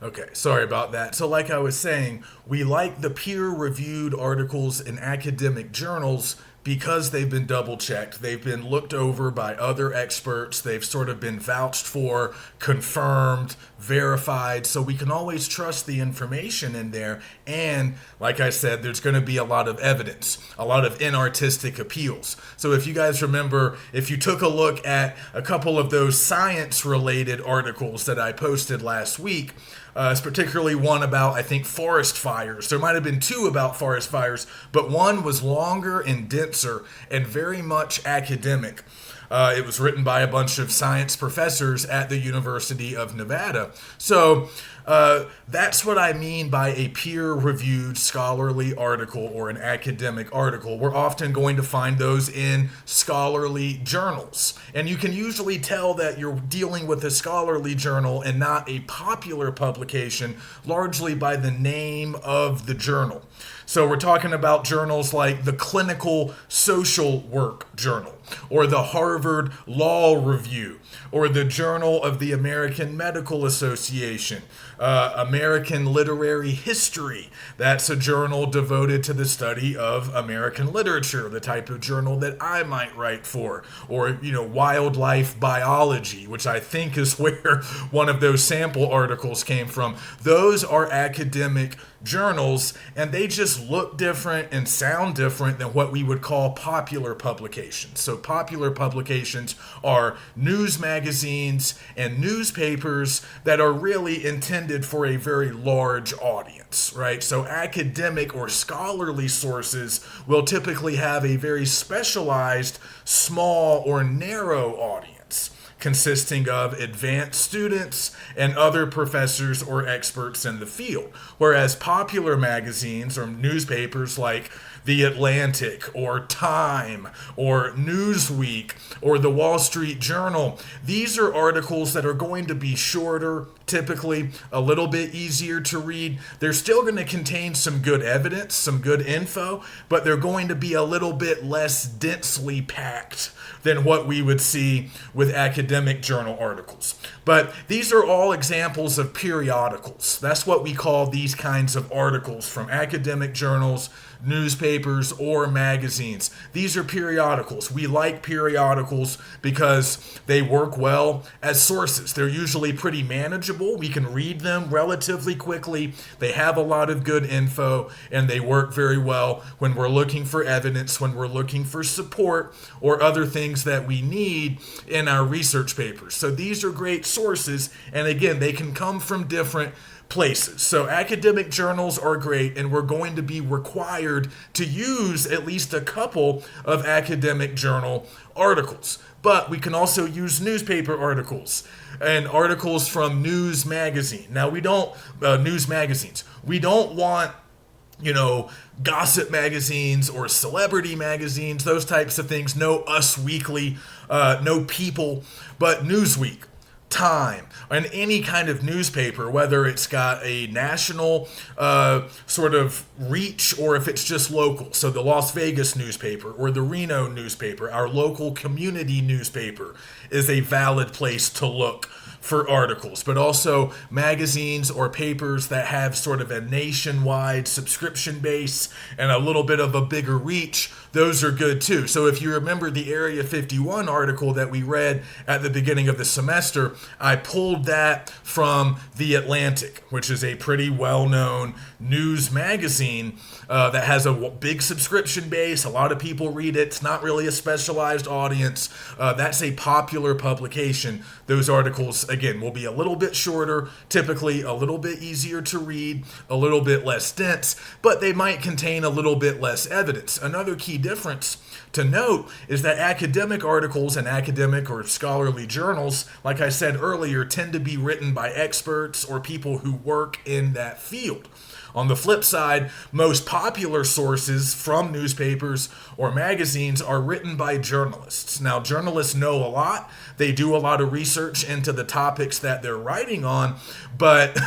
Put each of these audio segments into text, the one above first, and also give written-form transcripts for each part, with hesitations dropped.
Okay, sorry about that. So, like I was saying, we like the peer reviewed articles in academic journals because they've been double checked. They've been looked over by other experts. They've sort of been vouched for, confirmed, verified. So, we can always trust the information in there. And, like I said, there's going to be a lot of evidence, a lot of inartistic appeals. So, if you guys remember, if you took a look at a couple of those science related articles that I posted last week, it's particularly one about, I think, forest fires. There might have been two about forest fires, but one was longer and denser and very much academic. It was written by a bunch of science professors at the University of Nevada. So that's what I mean by a peer-reviewed scholarly article or an academic article. We're often going to find those in scholarly journals. And you can usually tell that you're dealing with a scholarly journal and not a popular publication, largely by the name of the journal. So we're talking about journals like the Clinical Social Work Journal, or the Harvard Law Review, or the Journal of the American Medical Association, American Literary History. That's a journal devoted to the study of American literature, the type of journal that I might write for. Or, wildlife biology, which I think is where one of those sample articles came from. Those are academic journals, and they just look different and sound different than what we would call popular publications. So popular publications are news magazines and newspapers that are really intended for a very large audience, right? So academic or scholarly sources will typically have a very specialized, small or narrow audience, consisting of advanced students and other professors or experts in the field. Whereas popular magazines or newspapers like The Atlantic or Time or Newsweek or the Wall Street Journal, these are articles that are going to be shorter, typically a little bit easier to read. They're still going to contain some good evidence, some good info, but they're going to be a little bit less densely packed than what we would see with academic journal articles. But these are all examples of periodicals. That's what we call these kinds of articles from academic journals, newspapers, or magazines. These are periodicals. We like periodicals because they work well as sources. They're usually pretty manageable. We can read them relatively quickly. They have a lot of good info, and they work very well when we're looking for evidence, when we're looking for support, or other things that we need in our research papers. So these are great sources, and again, they can come from different places. So academic journals are great, and we're going to be required to use at least a couple of academic journal articles. But we can also use newspaper articles and articles from news magazine. Now we don't, news magazines. We don't want gossip magazines or celebrity magazines, those types of things. No Us Weekly, no People, but Newsweek, Time, and any kind of newspaper, whether it's got a national sort of reach or if it's just local. So the Las Vegas newspaper or the Reno newspaper, our local community newspaper, is a valid place to look for articles, but also magazines or papers that have sort of a nationwide subscription base and a little bit of a bigger reach. Those are good too. So if you remember the Area 51 article that we read at the beginning of the semester, I pulled that from The Atlantic, which is a pretty well-known news magazine that has a big subscription base. A lot of people read it. It's not really a specialized audience. That's a popular publication. Those articles, again, will be a little bit shorter, typically a little bit easier to read, a little bit less dense, but they might contain a little bit less evidence. Another key difference to note is that academic articles and academic or scholarly journals, like I said earlier, tend to be written by experts or people who work in that field. On the flip side, most popular sources from newspapers or magazines are written by journalists. Now, journalists know a lot. They do a lot of research into the topics that they're writing on, but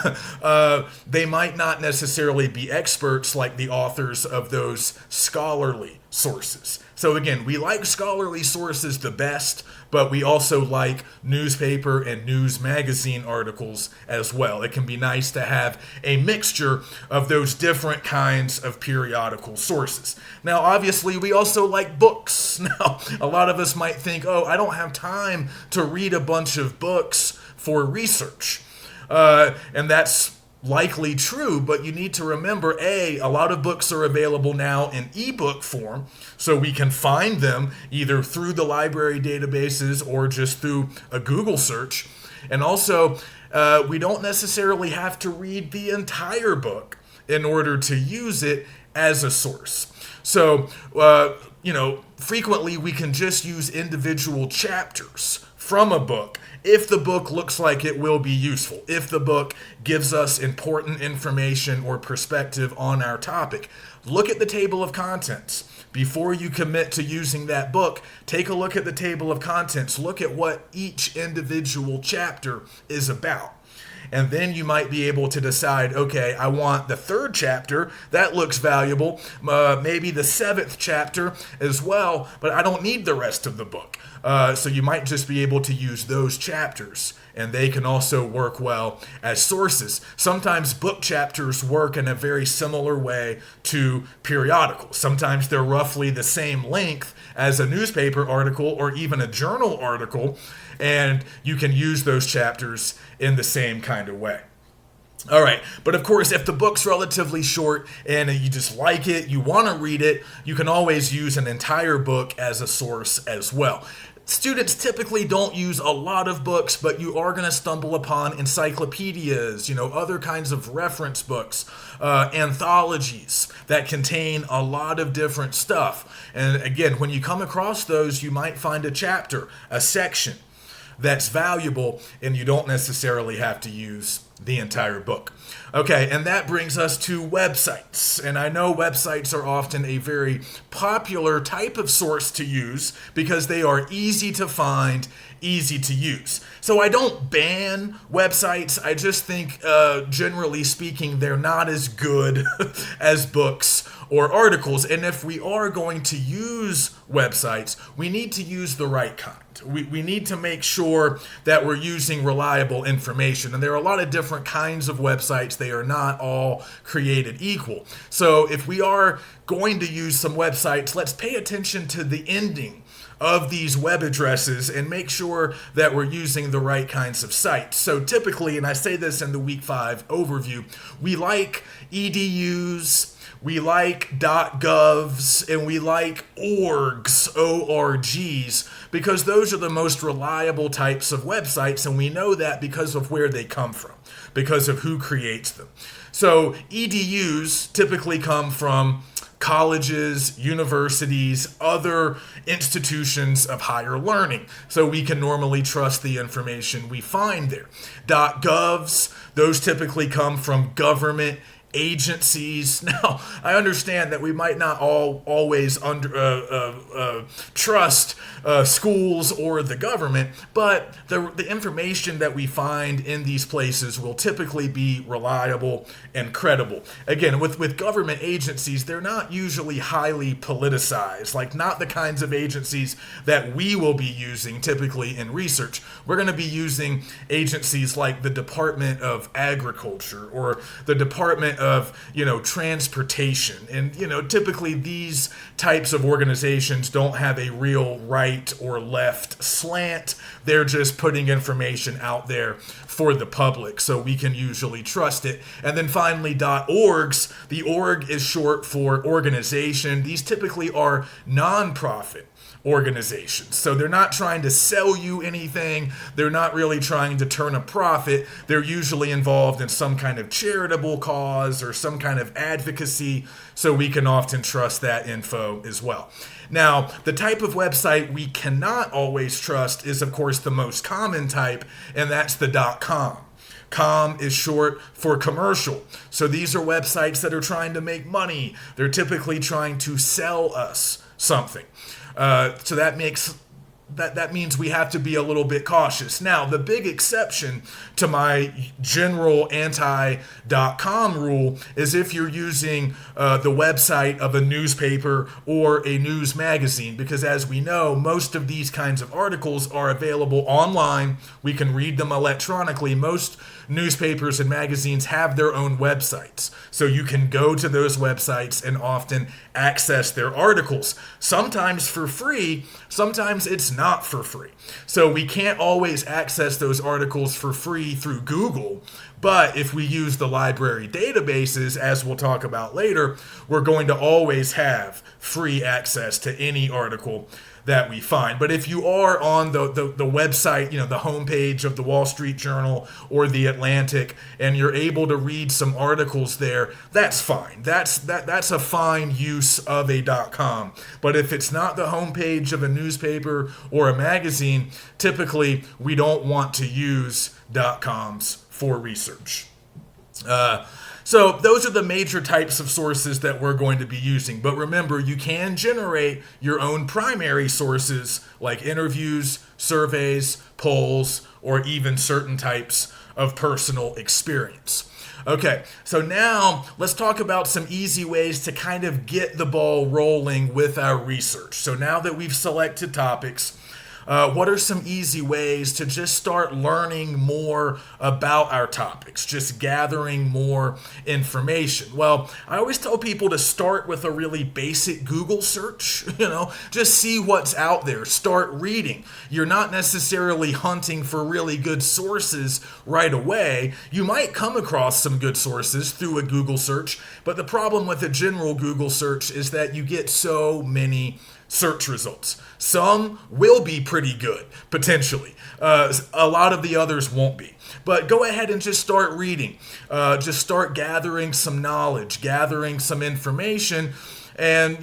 they might not necessarily be experts like the authors of those scholarly sources. So again, we like scholarly sources the best, but we also like newspaper and news magazine articles as well. It can be nice to have a mixture of those different kinds of periodical sources. Now, obviously, we also like books. Now, a lot of us might think, oh, I don't have time to read a bunch of books for research. And that's likely true, but you need to remember, a lot of books are available now in ebook form, so we can find them either through the library databases or just through a Google search. And also, we don't necessarily have to read the entire book in order to use it as a source. So, frequently we can just use individual chapters from a book if the book looks like it will be useful, if the book gives us important information or perspective on our topic. Look at the table of contents. Before you commit to using that book, take a look at the table of contents. Look at what each individual chapter is about. And then you might be able to decide, okay, I want the 3rd chapter. That looks valuable. Maybe the 7th chapter as well, but I don't need the rest of the book. So you might just be able to use those chapters, and they can also work well as sources. Sometimes book chapters work in a very similar way to periodicals. Sometimes they're roughly the same length as a newspaper article or even a journal article, and you can use those chapters in the same kind of way. All right, but of course, if the book's relatively short and you just like it, you want to read it, you can always use an entire book as a source as well. Students typically don't use a lot of books, but you are going to stumble upon encyclopedias, other kinds of reference books, anthologies that contain a lot of different stuff. And again, when you come across those, you might find a chapter, a section that's valuable, and you don't necessarily have to use the entire book. Okay, and that brings us to websites. And I know websites are often a very popular type of source to use because they are easy to find, easy to use. So I don't ban websites. I just think, generally speaking, they're not as good as books or articles. And if we are going to use websites, we need to use the right kind. We need to make sure that we're using reliable information. And there are a lot of different kinds of websites. They are not all created equal. So if we are going to use some websites, let's pay attention to the ending of these web addresses and make sure that we're using the right kinds of sites. So typically, and I say this in the Week 5 overview, we like edus, we like .govs, and we like orgs, O-R-Gs, because those are the most reliable types of websites, and we know that because of where they come from, because of who creates them. So edus typically come from colleges, universities, other institutions of higher learning. So we can normally trust the information we find there. .govs, those typically come from government agencies. Now, I understand that we might not always trust schools or the government, but the information that we find in these places will typically be reliable and credible. Again, with government agencies, they're not usually highly politicized, like not the kinds of agencies that we will be using typically in research. We're going to be using agencies like the Department of Agriculture or the Department of transportation, and typically these types of organizations don't have a real right or left slant. They're just putting information out there for the public, so we can usually trust it. And then finally, .orgs. The org is short for organization. These typically are nonprofit organizations. So they're not trying to sell you anything. They're not really trying to turn a profit. They're usually involved in some kind of charitable cause or some kind of advocacy, so we can often trust that info as well. Now, the type of website we cannot always trust is, of course, the most common type, and that's the .com. Com is short for commercial. So these are websites that are trying to make money. They're typically trying to sell us something. So that makes that means we have to be a little bit cautious. Now, the big exception to my general anti.com rule is if you're using the website of a newspaper or a news magazine, because as we know, most of these kinds of articles are available online. We can read them electronically. Most newspapers and magazines have their own websites. So you can go to those websites and often access their articles. Sometimes for free, sometimes it's not for free. So we can't always access those articles for free through Google. But if we use the library databases, as we'll talk about later, we're going to always have free access to any article that we find. But if you are on the website, the homepage of the Wall Street Journal or the Atlantic, and you're able to read some articles there, that's fine. That's a fine use of a .com. But if it's not the homepage of a newspaper or a magazine, typically we don't want to use .coms for research. So those are the major types of sources that we're going to be using. But remember, you can generate your own primary sources like interviews, surveys, polls, or even certain types of personal experience. Okay, so now let's talk about some easy ways to kind of get the ball rolling with our research. So now that we've selected topics, what are some easy ways to just start learning more about our topics, just gathering more information? Well, I always tell people to start with a really basic Google search, just see what's out there, start reading. You're not necessarily hunting for really good sources right away. You might come across some good sources through a Google search, but the problem with a general Google search is that you get so many search results. Some will be pretty good, potentially. A lot of the others won't be. But go ahead and just start reading. Just start gathering some knowledge, gathering some information, and,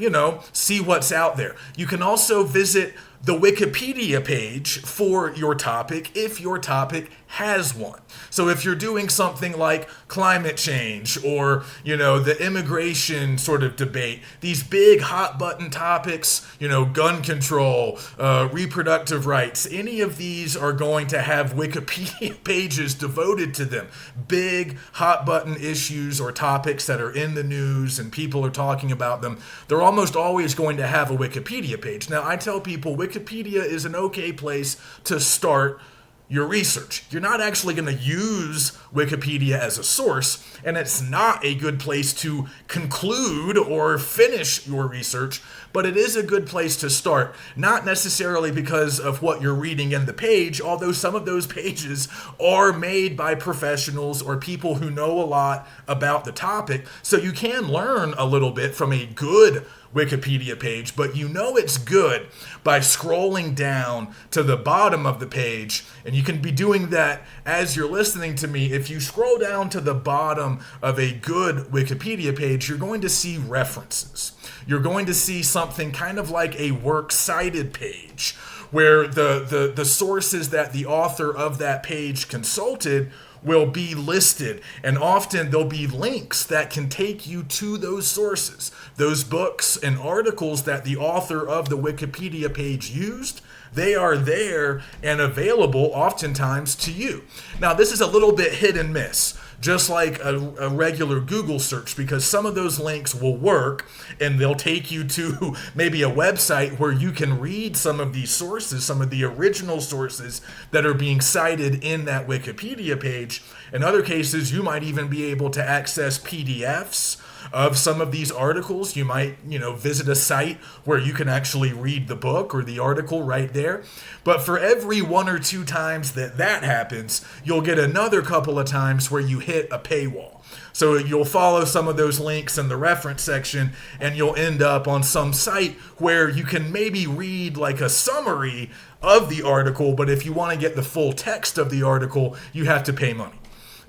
see what's out there. You can also visit the Wikipedia page for your topic if your topic has one. So if you're doing something like climate change or, the immigration sort of debate, these big hot button topics, gun control, reproductive rights, any of these are going to have Wikipedia pages devoted to them. Big hot button issues or topics that are in the news and people are talking about them, they're almost always going to have a Wikipedia page. Now, I tell people Wikipedia is an okay place to start your research. You're not actually going to use Wikipedia as a source, and it's not a good place to conclude or finish your research, but it is a good place to start, not necessarily because of what you're reading in the page, although some of those pages are made by professionals or people who know a lot about the topic, so you can learn a little bit from a good Wikipedia page, but it's good by scrolling down to the bottom of the page, and you can be doing that as you're listening to me. If you scroll down to the bottom of a good Wikipedia page, you're going to see references. You're going to see something kind of like a works cited page, where the sources that the author of that page consulted will be listed, and often there'll be links that can take you to those sources, those books and articles that the author of the Wikipedia page used. They are there and available oftentimes to you. Now, this is a little bit hit and miss, just like a regular Google search, because some of those links will work and they'll take you to maybe a website where you can read some of these sources, some of the original sources that are being cited in that Wikipedia page. In other cases, you might even be able to access PDFs of some of these articles. You might, visit a site where you can actually read the book or the article right there. But for every one or two times that happens, you'll get another couple of times where you hit a paywall. So you'll follow some of those links in the reference section, and you'll end up on some site where you can maybe read like a summary of the article, but if you want to get the full text of the article, you have to pay money.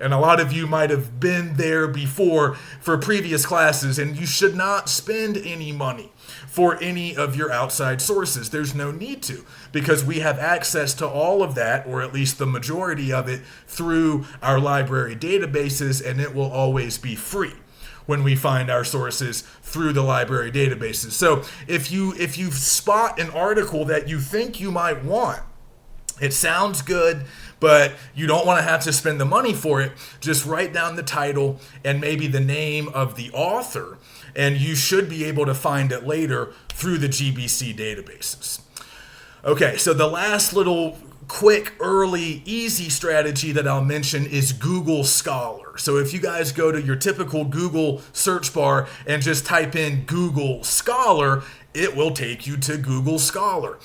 And a lot of you might have been there before for previous classes, and you should not spend any money for any of your outside sources. There's no need to, because we have access to all of that, or at least the majority of it, through our library databases, and it will always be free. when we find our sources through the library databases. So if you spot an article that you think you might want, it sounds good, but you don't want to have to spend the money for it, just write down the title and maybe the name of the author, and you should be able to find it later through the GBC databases. Okay, so the last little quick, early, easy strategy that I'll mention is Google Scholar. So if you guys go to your typical Google search bar and just type in Google Scholar, it will take you to Google Scholar,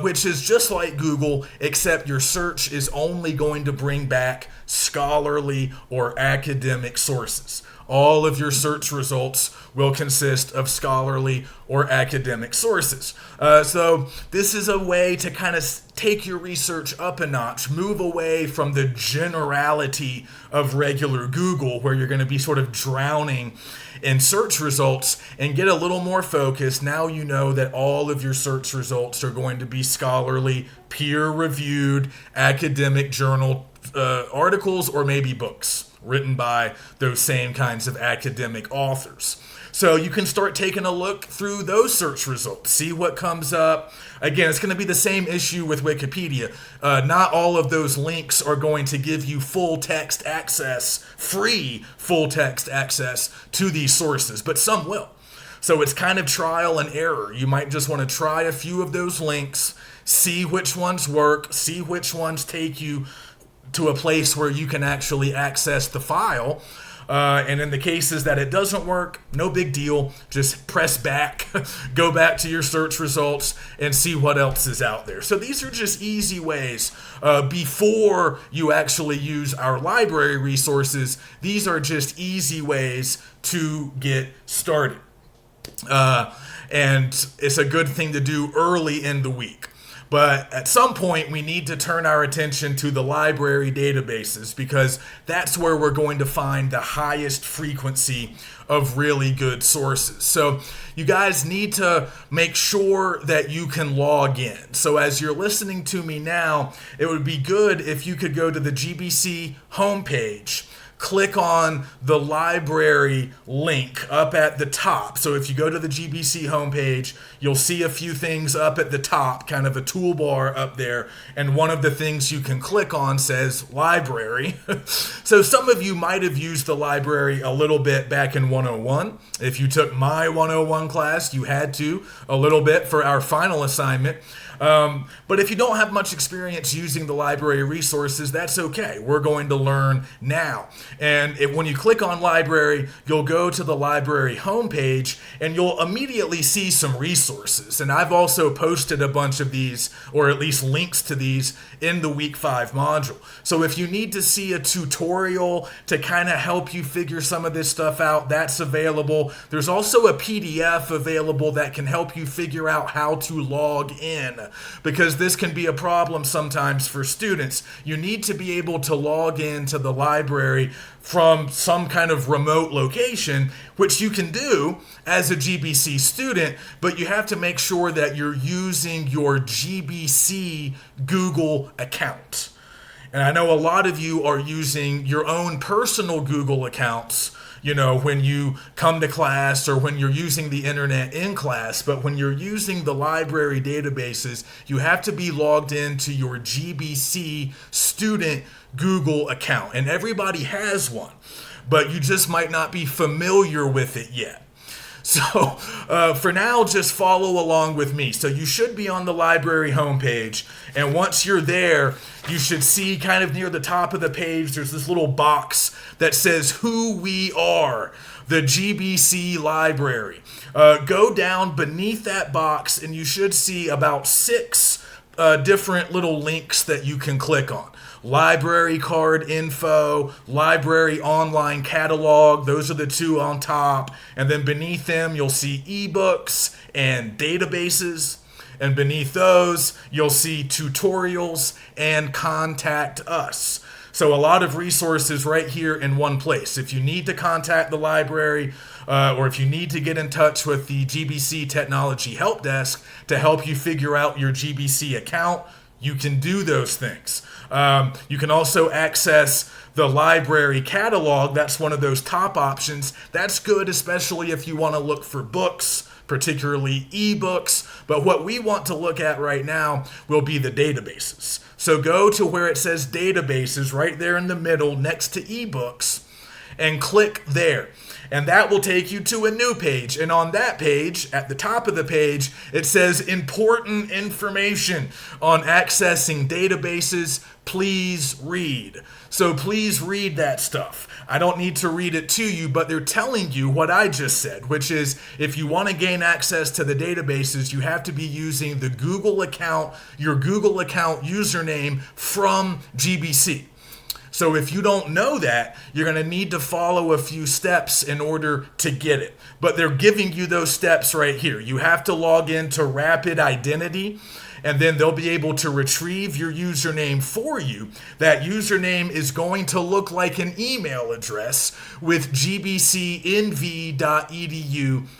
which is just like Google, except your search is only going to bring back scholarly or academic sources. All of your search results will consist of scholarly or academic sources. So this is a way to kind of take your research up a notch, move away from the generality of regular Google, where you're going to be sort of drowning in search results, and get a little more focused. Now you know that all of your search results are going to be scholarly, peer-reviewed, academic journal articles, or maybe books written by those same kinds of academic authors. So you can start taking a look through those search results, see what comes up. Again, it's going to be the same issue with Wikipedia. Not all of those links are going to give you full text access, free full text access to these sources, but some will. So it's kind of trial and error. You might just want to try a few of those links, see which ones work, see which ones take you to a place where you can actually access the file. And in the cases that it doesn't work, no big deal. Just press back, go back to your search results, and see what else is out there. So these are just easy ways. Before you actually use our library resources, these are just easy ways to get started. And it's a good thing to do early in the week. But at some point, we need to turn our attention to the library databases, because that's where we're going to find the highest frequency of really good sources. So you guys need to make sure that you can log in. So as you're listening to me now, it would be good if you could go to the GBC homepage, click on the library link up at the top. So if you go to the GBC homepage, you'll see a few things up at the top, kind of a toolbar up there, and one of the things you can click on says library. So some of you might have used the library a little bit back in 101. If you took my 101 class, you had to a little bit for our final assignment. But if you don't have much experience using the library resources, that's okay. We're going to learn now. And when you click on library, you'll go to the library homepage and you'll immediately see some resources. And I've also posted a bunch of these, or at least links to these, in the week 5 module. So if you need to see a tutorial to kind of help you figure some of this stuff out, that's available. There's also a PDF available that can help you figure out how to log in, because this can be a problem sometimes for students. You need to be able to log into the library from some kind of remote location, which you can do as a GBC student, but you have to make sure that you're using your GBC Google account. And I know a lot of you are using your own personal Google accounts, when you come to class or when you're using the internet in class. But when you're using the library databases, you have to be logged into your GBC student Google account. And everybody has one, but you just might not be familiar with it yet. So for now, just follow along with me. So you should be on the library homepage, and once you're there, you should see kind of near the top of the page, there's this little box that says who we are, the GBC library. Go down beneath that box, and you should see about 6 different little links that you can click on. Library card info, library online catalog, those are the 2 on top. And then beneath them, you'll see ebooks and databases. And beneath those, you'll see tutorials and contact us. So a lot of resources right here in one place. If you need to contact the library, or if you need to get in touch with the GBC Technology Help Desk to help you figure out your GBC account, you can do those things. You can also access the library catalog. That's one of those top options. That's good, especially if you want to look for books, particularly ebooks. But what we want to look at right now will be the databases. So go to where it says databases right there in the middle next to ebooks and click there. And that will take you to a new page. And on that page, at the top of the page, it says important information on accessing databases. Please read. So please read that stuff. I don't need to read it to you, but they're telling you what I just said, which is if you want to gain access to the databases, you have to be using the Google account, your Google account username from GBC. So if you don't know that, you're going to need to follow a few steps in order to get it. But they're giving you those steps right here. You have to log into Rapid Identity, and then they'll be able to retrieve your username for you. That username is going to look like an email address with gbcnv.edu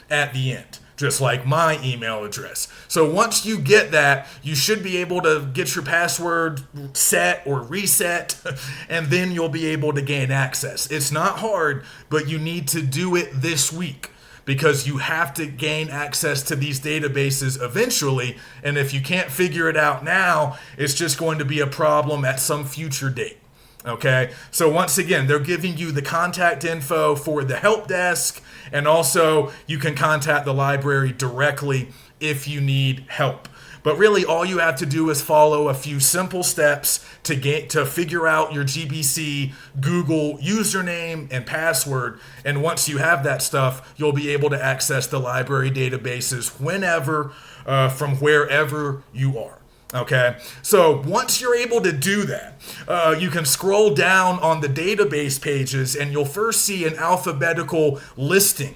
at the end, just like my email address. So once you get that, you should be able to get your password set or reset, and then you'll be able to gain access. It's not hard, but you need to do it this week because you have to gain access to these databases eventually, and if you can't figure it out now, it's just going to be a problem at some future date. Okay, so once again, they're giving you the contact info for the help desk, and also you can contact the library directly if you need help. But really, all you have to do is follow a few simple steps to figure out your GBC Google username and password. And once you have that stuff, you'll be able to access the library databases whenever, from wherever you are. Okay, so once you're able to do that, you can scroll down on the database pages and you'll first see an alphabetical listing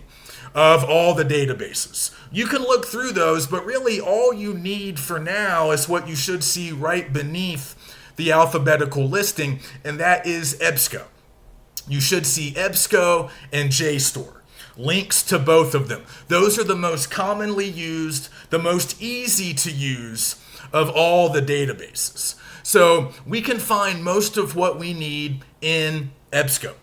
of all the databases. You can look through those, but really all you need for now is what you should see right beneath the alphabetical listing, and that is EBSCO. You should see EBSCO and JSTOR. Links to both of them. Those are the most commonly used, the most easy to use of all the databases. So we can find most of what we need in EBSCO.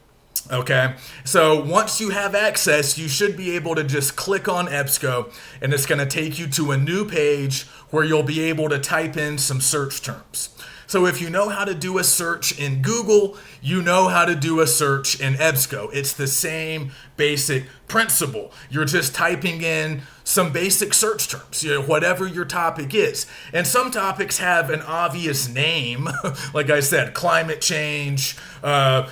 Okay, so once you have access, you should be able to just click on EBSCO, and it's going to take you to a new page where you'll be able to type in some search terms. So if you know how to do a search in Google, you know how to do a search in EBSCO. It's the same basic principle. You're just typing in some basic search terms, whatever your topic is. And some topics have an obvious name, like I said, climate change,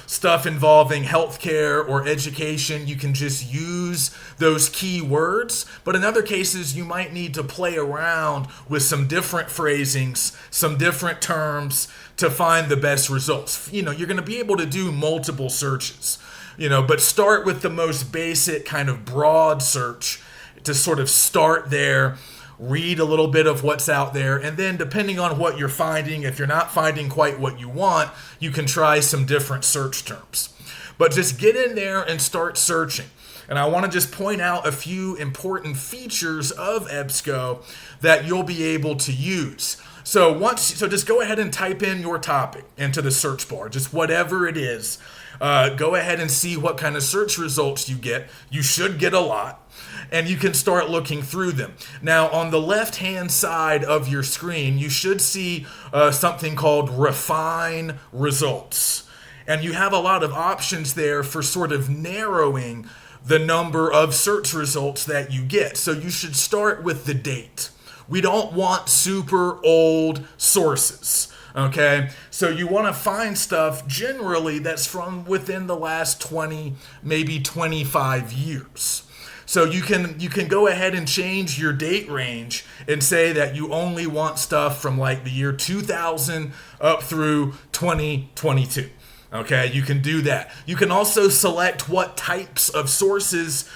stuff involving healthcare or education. You can just use those key words. But in other cases, you might need to play around with some different phrasings, some different terms to find the best results. You're going to be able to do multiple searches, but start with the most basic kind of broad search to sort of start there, read a little bit of what's out there, and then depending on what you're finding, if you're not finding quite what you want, you can try some different search terms. But just get in there and start searching. And I want to just point out a few important features of EBSCO that you'll be able to use. So just go ahead and type in your topic into the search bar, just whatever it is. Go ahead and see what kind of search results you get. You should get a lot. And you can start looking through them. Now, on the left-hand side of your screen, you should see something called Refine Results. And you have a lot of options there for sort of narrowing the number of search results that you get. So you should start with the date. We don't want super old sources. Okay, so you want to find stuff generally that's from within the last 20, maybe 25 years. So you can go ahead and change your date range and say that you only want stuff from like the year 2000 up through 2022. Okay, you can do that. You can also select what types of sources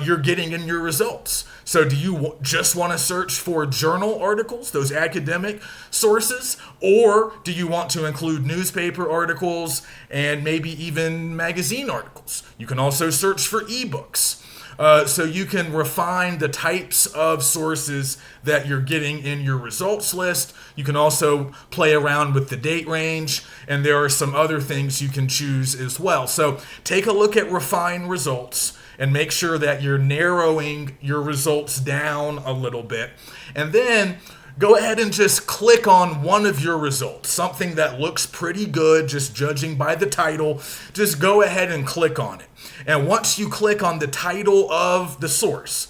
you're getting in your results. So do you just want to search for journal articles, those academic sources, or do you want to include newspaper articles and maybe even magazine articles? You can also search for ebooks. So you can refine the types of sources that you're getting in your results list. You can also play around with the date range, and there are some other things you can choose as well. So take a look at refine results and make sure that you're narrowing your results down a little bit. And then go ahead and just click on one of your results, something that looks pretty good, just judging by the title. Just go ahead and click on it. And once you click on the title of the source,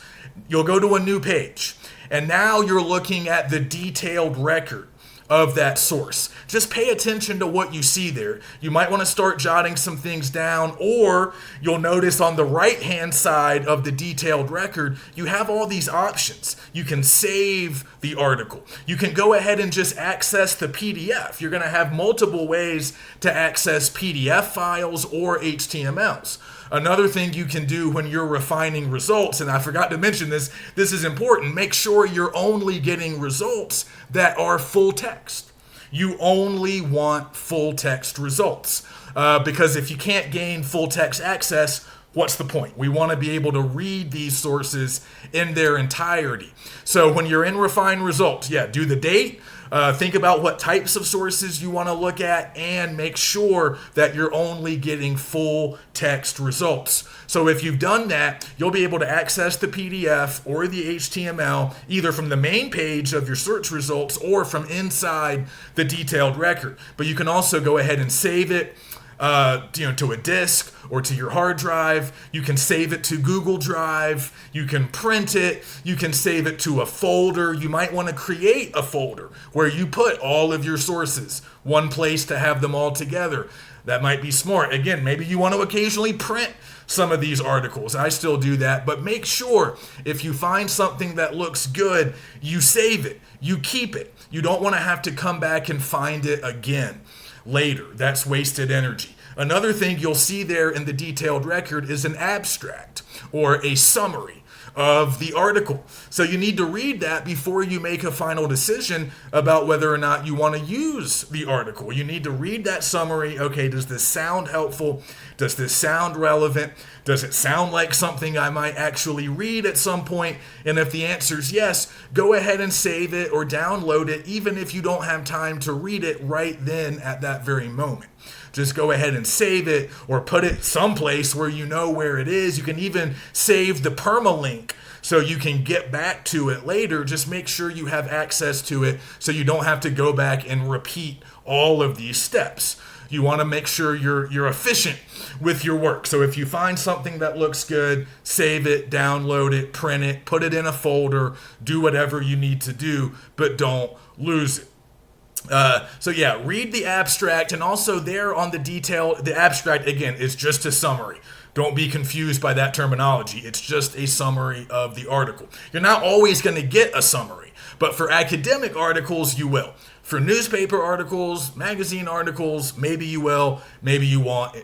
you'll go to a new page. And now you're looking at the detailed record of that source. Just pay attention to what you see there. You might want to start jotting some things down, or you'll notice on the right-hand side of the detailed record, you have all these options. You can save the article. You can go ahead and just access the PDF. You're going to have multiple ways to access PDF files or HTMLs. Another thing you can do when you're refining results, and I forgot to mention this is important, make sure you're only getting results that are full text. You only want full text results because if you can't gain full text access, what's the point? We want to be able to read these sources in their entirety. So when you're in refine results, do the date. Think about what types of sources you want to look at and make sure that you're only getting full text results. So if you've done that, you'll be able to access the PDF or the HTML either from the main page of your search results or from inside the detailed record. But you can also go ahead and save it to a disk or to your hard drive. You can save it to Google Drive. You can print it. You can save it to a folder. You might want to create a folder where you put all of your sources, one place to have them all together. That might be smart. Again, maybe you want to occasionally print some of these articles. I still do that, but make sure if you find something that looks good, you save it, you keep it. You don't want to have to come back and find it again later. That's wasted energy. Another thing you'll see there in the detailed record is an abstract or a summary of the article. So you need to read that before you make a final decision about whether or not you want to use the article. You need to read that summary. Okay, does this sound helpful? Does this sound relevant? Does it sound like something I might actually read at some point? And if the answer is yes, go ahead and save it or download it, even if you don't have time to read it right then at that very moment. Just go ahead and save it or put it someplace where you know where it is. You can even save the permalink so you can get back to it later. Just make sure you have access to it so you don't have to go back and repeat all of these steps. You want to make sure you're efficient with your work. So if you find something that looks good, save it, download it, print it, put it in a folder, do whatever you need to do, but don't lose it. Read the abstract, and also there on the detail, the abstract, again, is just a summary. Don't be confused by that terminology. It's just a summary of the article. You're not always going to get a summary, but for academic articles, you will. For newspaper articles, magazine articles, maybe you will, maybe you won't.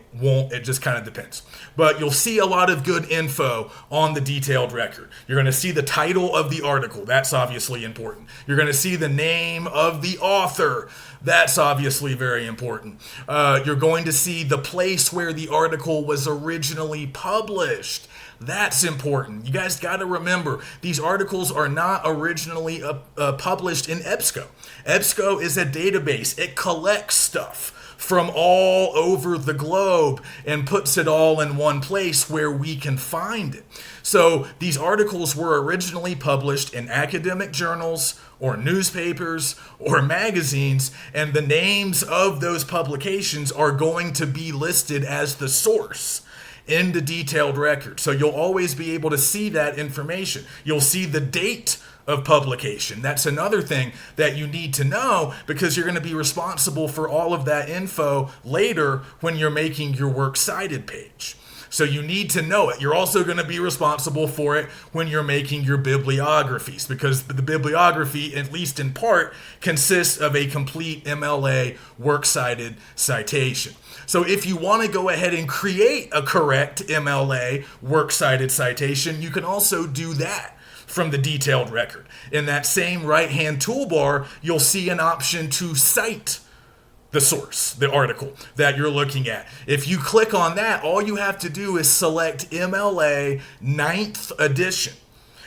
It just kind of depends. But you'll see a lot of good info on the detailed record. You're going to see the title of the article. That's obviously important. You're going to see the name of the author. That's obviously very important. You're going to see the place where the article was originally published. That's important. You guys got to remember, these articles are not originally published in EBSCO. EBSCO is a database. It collects stuff from all over the globe and puts it all in one place where we can find it. So these articles were originally published in academic journals or newspapers or magazines, and the names of those publications are going to be listed as the source in the detailed record. So you'll always be able to see that information. You'll see the date of publication. That's another thing that you need to know, because you're going to be responsible for all of that info later when you're making your works cited page. So you need to know it. You're also going to be responsible for it when you're making your bibliographies, because the bibliography, at least in part, consists of a complete MLA works cited citation. So if you want to go ahead and create a correct MLA works cited citation, you can also do that from the detailed record. In that same right-hand toolbar, you'll see an option to cite the source, the article that you're looking at. If you click on that, all you have to do is select MLA 9th edition.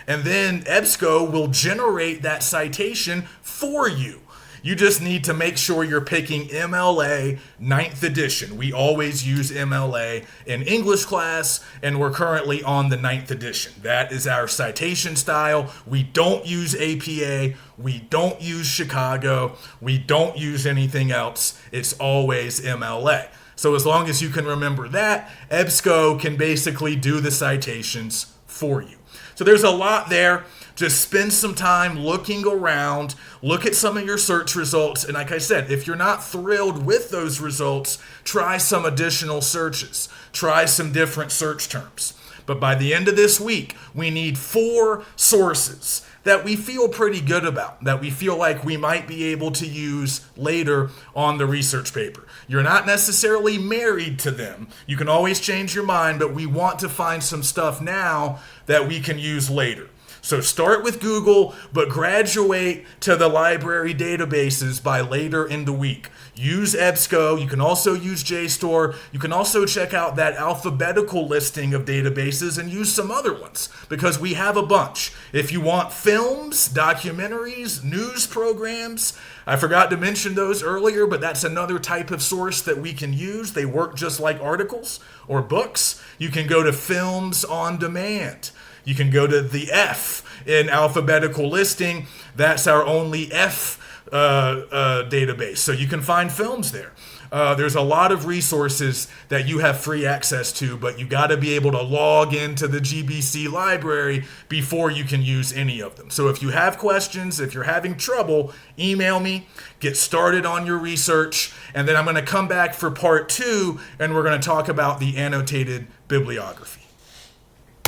And then EBSCO will generate that citation for you. You just need to make sure you're picking MLA 9th edition. We always use MLA in English class, and we're currently on the 9th edition. That is our citation style. We don't use APA. We don't use Chicago. We don't use anything else. It's always MLA. So as long as you can remember that, EBSCO can basically do the citations for you. So there's a lot there. Just spend some time looking around, look at some of your search results, and like I said, if you're not thrilled with those results, try some additional searches. Try some different search terms. But by the end of this week, we need 4 sources that we feel pretty good about, that we feel like we might be able to use later on the research paper. You're not necessarily married to them. You can always change your mind, but we want to find some stuff now that we can use later. So start with Google, but graduate to the library databases by later in the week. Use EBSCO. You can also use JSTOR. You can also check out that alphabetical listing of databases and use some other ones because we have a bunch. If you want films, documentaries, news programs, I forgot to mention those earlier, but that's another type of source that we can use. They work just like articles or books. You can go to Films on Demand. You can go to the F in alphabetical listing. That's our only F database. So you can find films there. There's a lot of resources that you have free access to, but you got to be able to log into the GBC library before you can use any of them. So if you have questions, if you're having trouble, email me, get started on your research, and then I'm going to come back for part 2, and we're going to talk about the annotated bibliography.